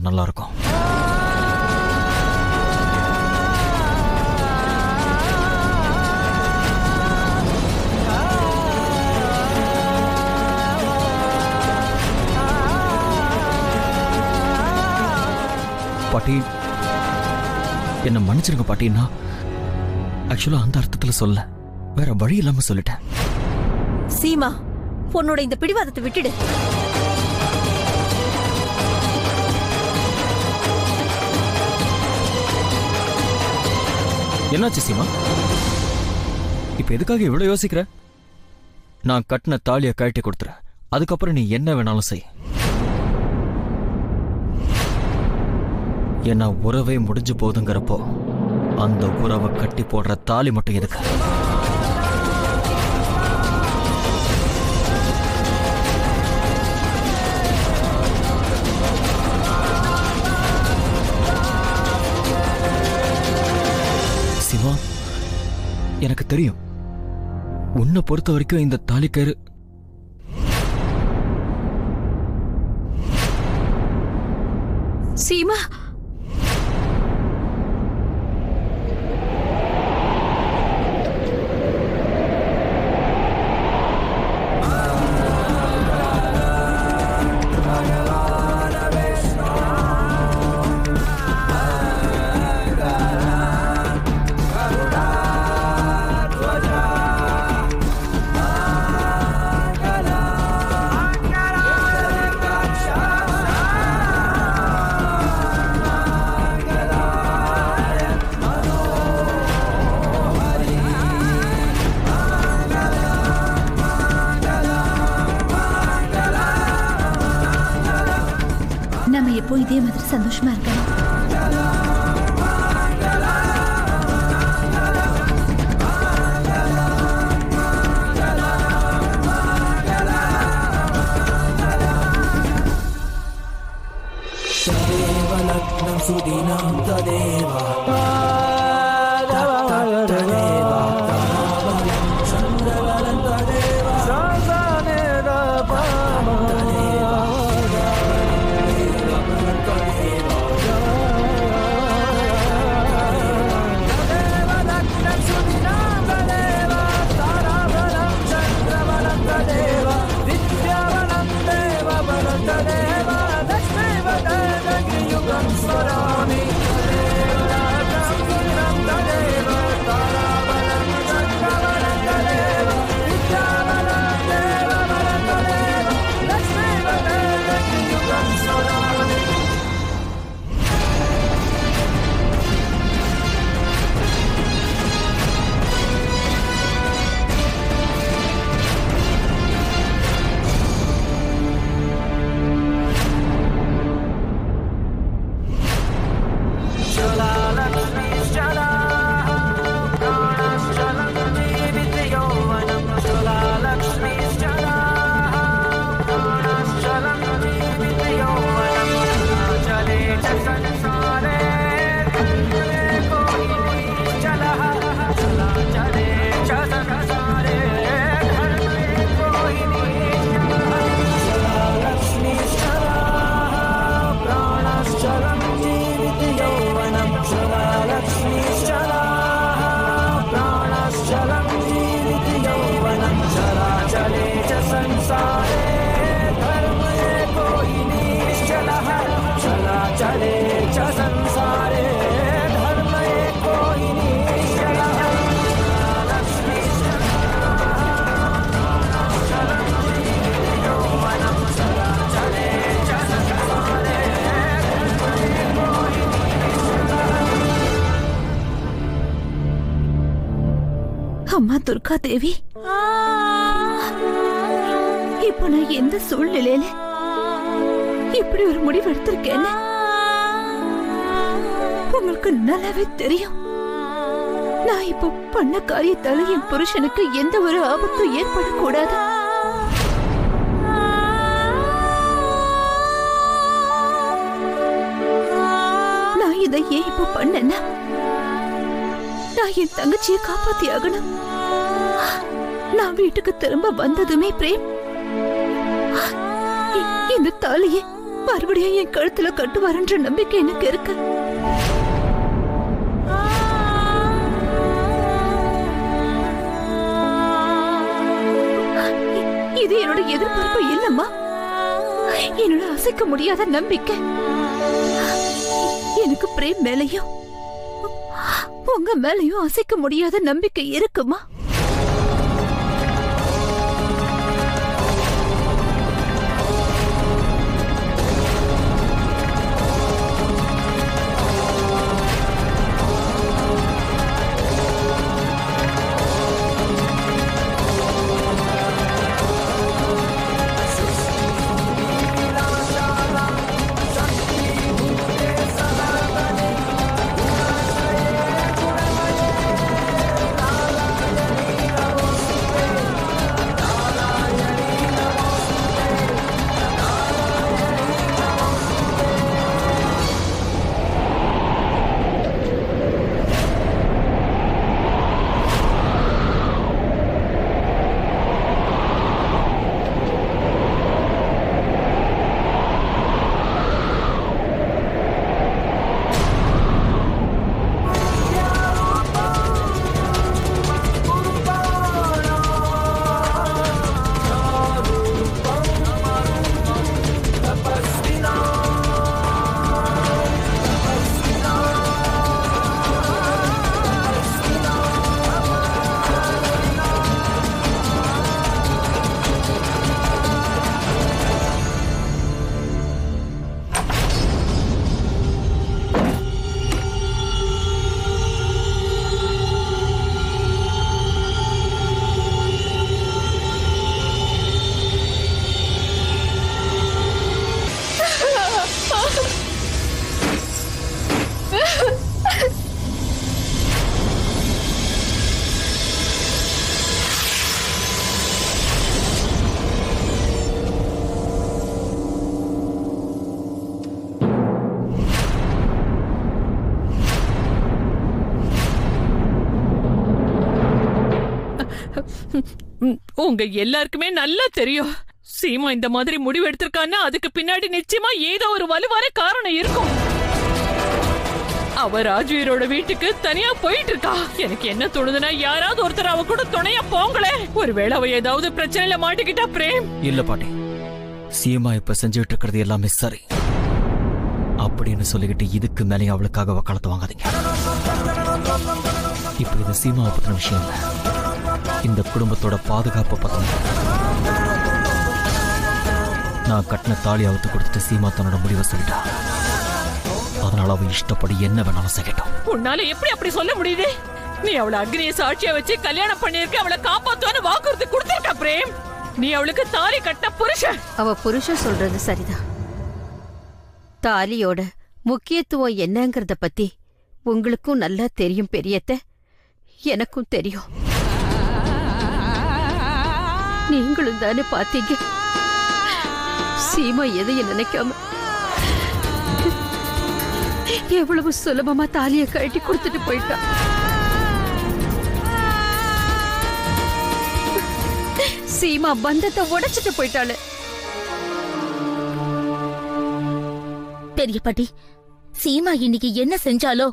நல்லா இருக்கும். பாட்டி, என்ன மன்னிச்சிருங்க பாட்டின்னா ஆக்சுவலா அந்த அர்த்தத்துல சொல்ல, வேற வழி இல்லாம சொல்லிட்டேன். சீமா, உன்னோட இந்த பிடிவாதத்தை விட்டுடு. என்னாச்சு சீமா? இப்ப எதுக்காக இவ்வளவு யோசிக்கிற? நான் கட்டின தாலிய கழட்டி கொடுத்துறேன், அதுக்கப்புறம் நீ என்ன வேணாலும் செய். என்ன உறவே முடிஞ்சு போதுங்கிறப்போ அந்த உறவை கட்டி போடுற தாலி மட்டும் எதுக்கு? சிவா, எனக்கு தெரியும் உன்னை பொறுத்த வரைக்கும் இந்த தாலிக்கயிறு சீமா, நம்ம எப்போ இதே மாதிரி சந்தோஷமா இருக்கணும். சுதினம் ததேவா அம்மா துர்கா தேவி, இப்போ நான் எந்த சூழ்நிலையில இப்படி ஒரு முடிவு எடுத்திருக்கேன்னு உங்களுக்கு நல்லாவே தெரியும். நான் இப்போ பண்ண காரியத்தால என் புருஷனுக்கு எந்த ஒரு ஆபத்தும் ஏற்படக்கூடாது. நான் இதை ஏன் இப்போ பண்ணேன்னா, நான் என் தங்கச்சியை காப்பாத்தி ஆகணும். நான் வீட்டுக்கு திரும்ப வந்ததுமே பிரேம் இந்த தாலியை மறுபடியும் என் கழுத்துல கட்டுவாருன்ற நம்பிக்கை எனக்கு இருக்கு. இது என்னோட எதிர்பார்ப்பு இல்லம்மா, என்னோட அசைக்க முடியாத நம்பிக்கை. எனக்கு பிரேம் மேலையும் உங்க மேலையும் அசைக்க முடியாத நம்பிக்கை இருக்குமா? உங்க எல்லாருக்குமே நல்லா தெரியும் சீமா இந்த மாதிரி முடிவு எடுத்திருக்கான்னா அதுக்கு பின்னாடி நிச்சயமா ஏதோ ஒரு வலுவான காரணம் இருக்கும். அவ ராஜுவீரோட வீட்டுக்கு தனியா போயிட்டு இருக்கா. எனக்கு என்ன தோணுதுன்னா யாராவது ஒருத்தர் அவ கூட துணையா போங்களே. ஒருவேளை அவ ஏதாவது பிரச்சனையில மாட்டிக்கிட்டா பிரேம். இல்ல பாட்டி, சீமா இப்ப செஞ்சுட்டு இருக்கிறது எல்லாமே சரி அப்படின்னு சொல்லிக்கிட்டு இதுக்கு மேலே அவளுக்காக வக்காலத்து வாங்காதீங்க. இப்ப இது சீமாவை பத்தின விஷயம் இல்ல, இந்த குடும்பத்தோட பாதுகாப்பை பத்தின. நான் கட்டின தாலி அவுத்து கொடுத்துட்டு சீமா தன்னோட முடிவை சொல்லிட்டா. அதனால அவ இஷ்டப்படி என்ன வேணாலும் செய்யட்டும். உன்னால எப்படி அப்படி சொல்ல முடியுது? நீ அவளை அக்னிய சாட்சியா வச்சு கல்யாணம் பண்ணிருக்க, அவளை காப்பாத்துவான்னு வாக்குறுதி கொடுத்திருக்க பிரேம். நீ அவளுக்கு தாலி கட்ட புருஷன். அவ புருஷன் சொல்றது சரிதான். தாலியோட முக்கியத்துவம் என்னங்கறத பத்தி உங்களுக்கும் நல்லா தெரியும் பெரியத்த, எனக்கும் தெரியும். நீங்களும் தானே பாத்தீங்க சீமா எதையும் நினைக்காம எவ்வளவு சுலபமா தாலியை கழட்டி கொடுத்துட்டு போயிட்டா. சீமா பந்தத்தை உடைச்சிட்டு போயிட்டாளு. பெரிய பாட்டி, சீமா இன்னைக்கு என்ன செஞ்சாலோ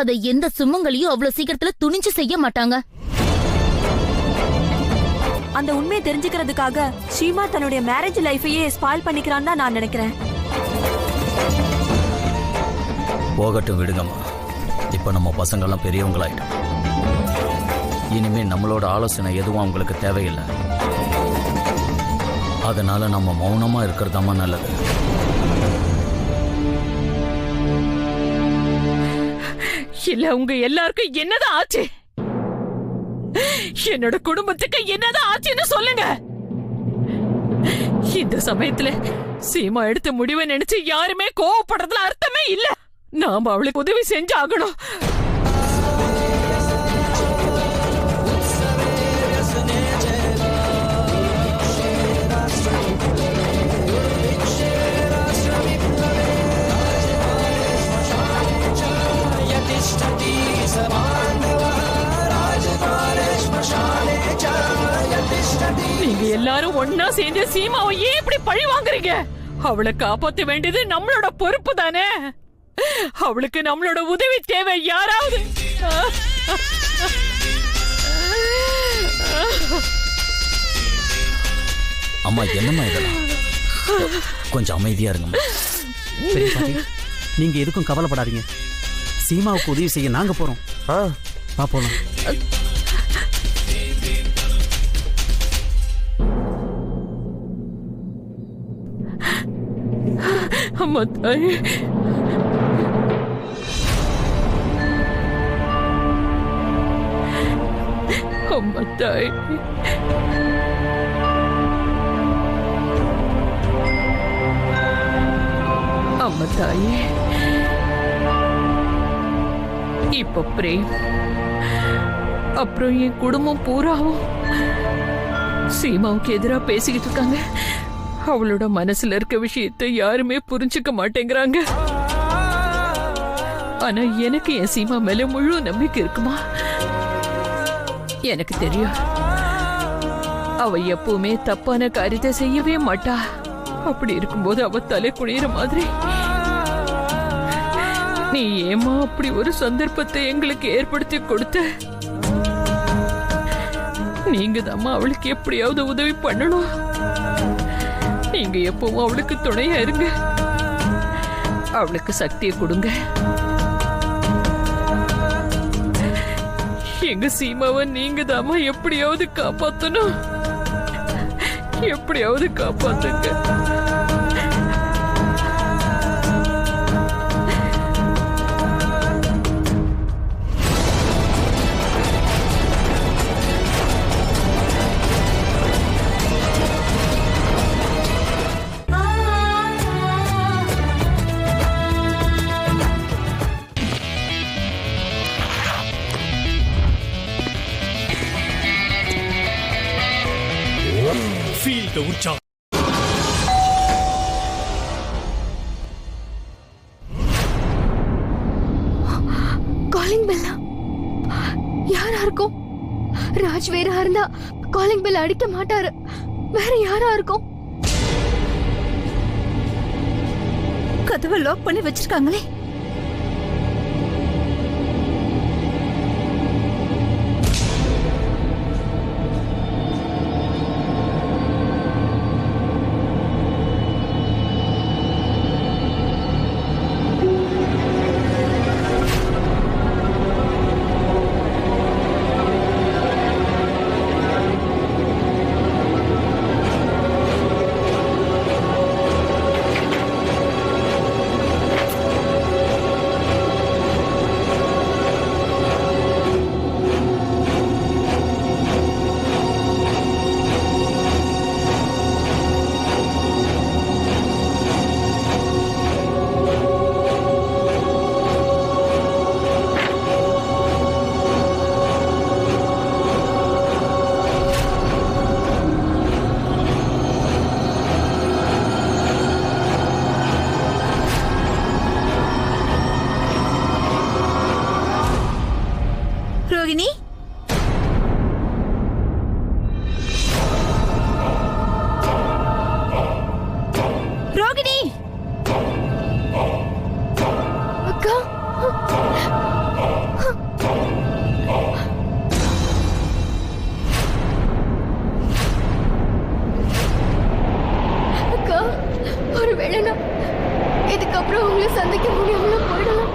அதை எந்த சுமங்களையும் அவ்வளவு சீக்கிரத்துல துணிஞ்சு செய்ய மாட்டாங்க. அந்த உண்மையை தெரிஞ்சுக்கிறதுக்காக சீமா தன்னுடைய மேரேஜ் லைஃபையே ஸ்பாயில் பண்ணிக்கிறான்னு தான் நான் நினைக்கிறேன். போகட்டும் விடுங்கம்மா. இப்ப நம்ம பசங்கள்லாம் பெரியவங்களாயிட்டோம். இனிமே நம்மளோட ஆலோசனை எதுவும் அவங்களுக்கு தேவையில்லை. அதனால நம்ம மௌனமா இருக்கிறதாமா நல்லது. இல்ல உங்க எல்லாருக்கும் என்னதான் ஆச்சு? என்னோட குடும்பத்துக்கு என்னதான் ஆச்சுன்னு சொல்லுங்க. இந்த சமயத்துல சீமா எடுத்த முடிவை நினைச்சு யாருமே கோவப்படுறதுல அர்த்தமே இல்ல. நாம அவளுக்கு உதவி செஞ்சாகணும். நீங்க எல்லாரும் ஒன்னா சேர்ந்து சீமாவை ஏன் இப்படி பழி வாங்குறீங்க? அவளை காப்பாத்த வேண்டியது நம்மளோட பொறுப்பு தானே. அவளுக்கு நம்மளோட உதவி தேவை. யாராவது அம்மா என்னம்மா இதெல்லாம்? கொஞ்சம் அமைதியா இருங்கம்மா. பெரிய பாட்டி, நீங்க எதுக்கும் கவலைப்படாதீங்க. சீமாவுக்கு உதவி செய்ய நாங்க போறோம். போலாம். அம்மா தாய், அம்மா தாய், அம்மா தாயே. இப்ப பிரேம் அப்புறம் என் குடும்பம் பூராவும் சீமாவுக்கு எதிரா பேசிக்கிட்டு இருக்காங்க. அவளோட மனசுல இருக்க விஷயத்தை யாருமே புரிஞ்சுக்க மாட்டேங்கிறாங்க. ஆனா எனக்கு என் சீமா மேல முழு நம்பிக்கை இருக்குமா? எனக்கு தெரியும், அவ எப்பவுமே தப்பான காரியத்தை செய்யவே மாட்டா. அப்படி இருக்கும்போது அவ தலை குனிற மாதிரி நீ ஏமா அப்படி ஒரு சந்தர்ப்பத்தை எங்களுக்கு ஏற்படுத்தி கொடுத்த? நீங்க தாம்மா அவளுக்கு எப்படியாவது உதவி பண்ணணும். நீங்க எப்பவும் அவளுக்கு துணையா இருங்க. அவளுக்கு சக்தியை கொடுங்க. எங்க சீமாவை நீங்க தாம்மா எப்படியாவது காப்பாத்தணும். எப்படியாவது காப்பாத்துங்க. Feel the உற்சாகம். காலிங் பெல்லா யாரா இருக்கும்? ராஜ் வேற இருந்தா காலிங் பெல் அடிக்க மாட்டாரு. வேற யாரா இருக்கும்? கதவை லாக் பண்ணி வச்சிருக்காங்களே. ரோகிணி, ரோகிணி, அக்கா, அக்கா, ஒருவேளை நான் இதுக்கப்புறம் உங்களை சந்திக்க முடியாமல போயிடலாம்.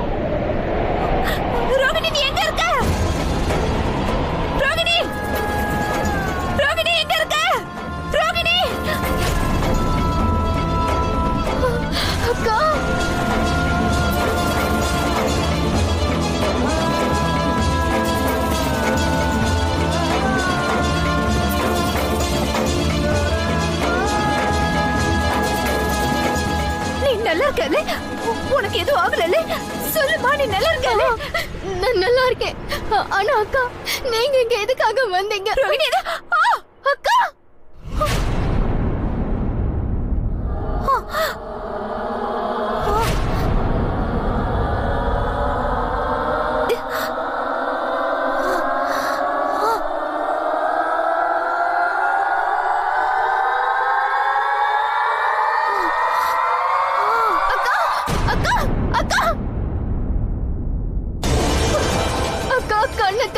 ரோகிணி, நீ எங்க இருக்க? ரோகிணி, ரோகிணி எங்க இருக்க? ரோகிணி, அக்கா, நீ நல்லா இருக்கானே? உனக்கு எதுவும் ஆகல? சொல்லுமா, நீ நல்லா இருக்கானே? நான் நல்லா இருக்கேன். ஆனா அக்கா, நீங்க இங்க எதுக்காக வந்தீங்க? ரோகிணி, அக்கா,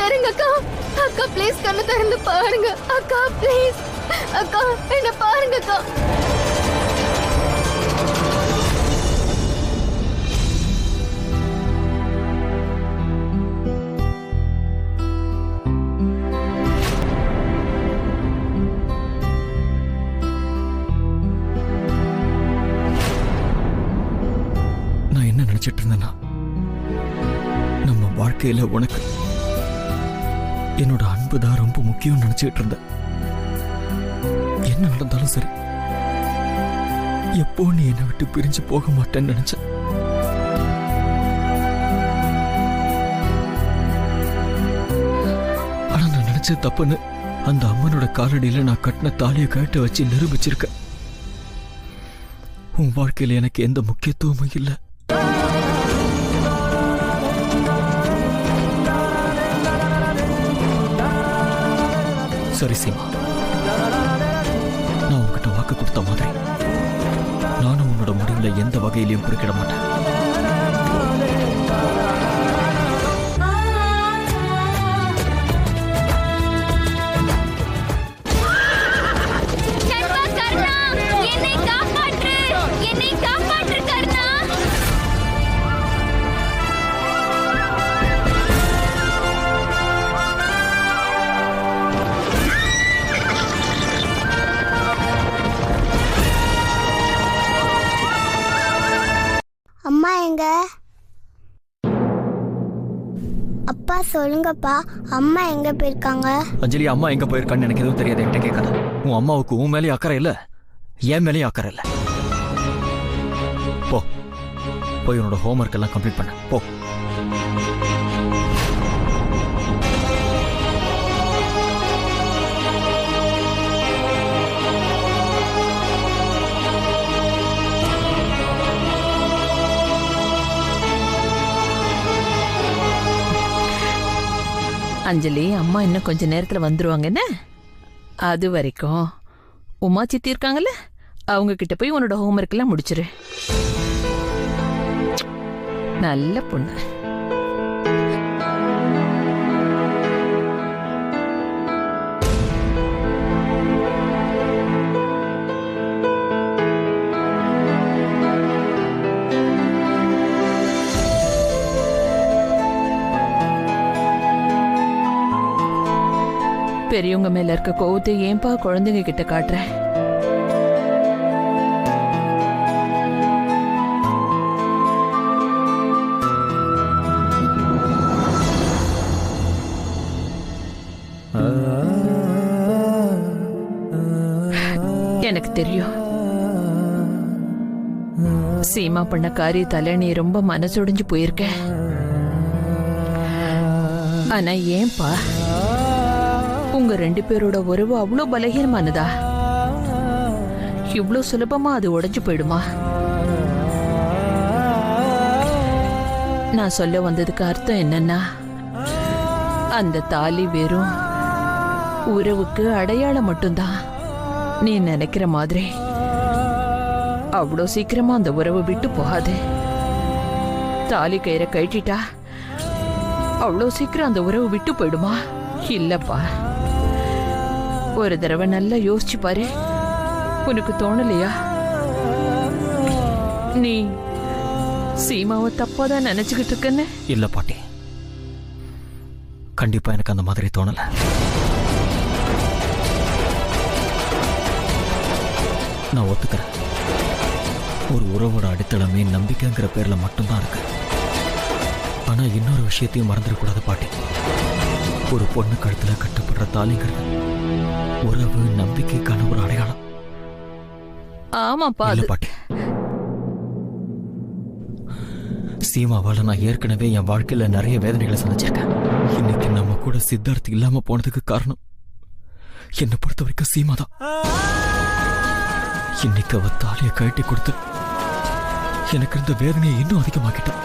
தருங்க அக்கா. அக்கா ப்ளீஸ் கண்ணு திறந்து பாருங்க அக்கா, ப்ளீஸ் அக்கா, என்ன பாருங்க அக்கா. நான் என்ன நினைச்சிட்டு இருந்தேன்னா, நம்ம வாழ்க்கையில உனக்கு என்னோட அன்பு தான் ரொம்ப முக்கியம் நினைச்சிட்டு இருந்தேன். என்ன நடந்தாலும் சரி, எப்போ நீ என்னை விட்டு பிரிஞ்சு போக மாட்டேன்னு நினைச்சேன். ஆனா நான் நினைச்சது தப்புன்னு அந்த அம்மனோட காலடியில நான் கட்டின தாலியை கழட்ட வச்சு நிரூபிச்சிருக்கேன். உன் வாழ்க்கையில எனக்கு எந்த முக்கியத்துவமும் இல்லை. சரி சீமா, நான் உன்கிட்ட வாக்கு கொடுத்த மாதிரி நானும் உன்னோட முடிவுல எந்த வகையிலையும் குறுக்கிட மாட்டேன். அம்மா எங்க? அப்பா சொல்லுங்கப்பா, அம்மா எங்க போயிருக்காங்க? அஞ்சலி, அம்மா எங்க போயிருக்கான்னு எனக்கு எதுவும் தெரியாது, என்கிட்ட கேட்காத. உன் அம்மாவுக்கு உன் மேலேயும் அக்கறை இல்ல, என் மேலேயும் அக்கறை இல்ல. போ, போய் உன்னோட ஹோம்ஒர்க் எல்லாம் கம்ப்ளீட் பண்ண போ. அஞ்சலி, அம்மா இன்னும் கொஞ்ச நேரத்துல வந்துருவாங்க என்ன? அது வரைக்கும் உமா சித்தி இருக்காங்கல்ல, அவங்க கிட்ட போய் உன்னோட ஹோம்ஒர்க் எல்லாம் முடிச்சிரு. நல்ல பொண்ணு. பெரியவங்க மேல இருக்க கோவத்தை ஏன்பா குழந்தைங்க கிட்ட காட்டுற? எனக்கு தெரியும், சீமா பண்ண காரியத்தால நீ ரொம்ப மனசுடைஞ்சு போயிருக்க. ஆனா ஏன்பா உங்க ரெண்டு பேரோட உறவு அவ்வளோ பலகீனமானதா? இவ்வளோ சுலபமா அது உடைஞ்சு போயிடுமா? நான் சொல்ல வந்ததுக்கு அர்த்தம் என்னன்னா, அந்த தாலி வெறும் உறவுக்கு அடையாளம் மட்டும்தான். நீ நினைக்கிற மாதிரி அவ்வளோ சீக்கிரமா அந்த உறவு விட்டு போகாது. தாலி கயிறை கழட்டிட்டா அவ்வளோ சீக்கிரம் அந்த உறவு விட்டு போயிடுமா? இல்லப்பா, ஒரு தடவை நல்லா யோசிச்சு பாரு. உனக்கு தோணலையா? நீ சீமாவை தப்பாதான் நினைச்சுக்கிட்டு இருக்கன்னு? இல்ல பாட்டி, கண்டிப்பா எனக்கு அந்த மாதிரி தோணல. நான் ஒத்துக்கிறேன், ஒரு உறவோட அடித்தளமே நம்பிக்கைங்கிற பேர்ல மட்டும்தான் இருக்கு. ஆனா இன்னொரு விஷயத்தையும் மறந்துடக்கூடாது பாட்டி. ஒரு பொண்ணு கழுத்துல கட்டப்படுற தாலிங்கிறது உறவு, நம்பிக்கைக்கான ஒரு அடையாளம். ஆமாப்பா. இல்ல பாட்டி, சீமாவால நான் ஏற்கனவே என் வாழ்க்கையில நிறைய வேதனைகளை சந்திச்சிருக்கேன். இன்னைக்கு நம்ம கூட சித்தார்த் இல்லாம போனதுக்கு காரணம் என்னை பொறுத்த வரைக்கும் சீமா தான். இன்னைக்கு அவ தாலியை கழட்டி கொடுத்து எனக்கு இருந்த வேதனையை இன்னும் அதிகமாக்கிட்டான்.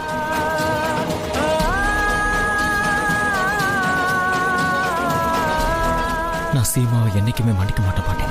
நான் சீமாவை என்னைக்குமே மன்னிக்க மாட்டேன் பாட்டி.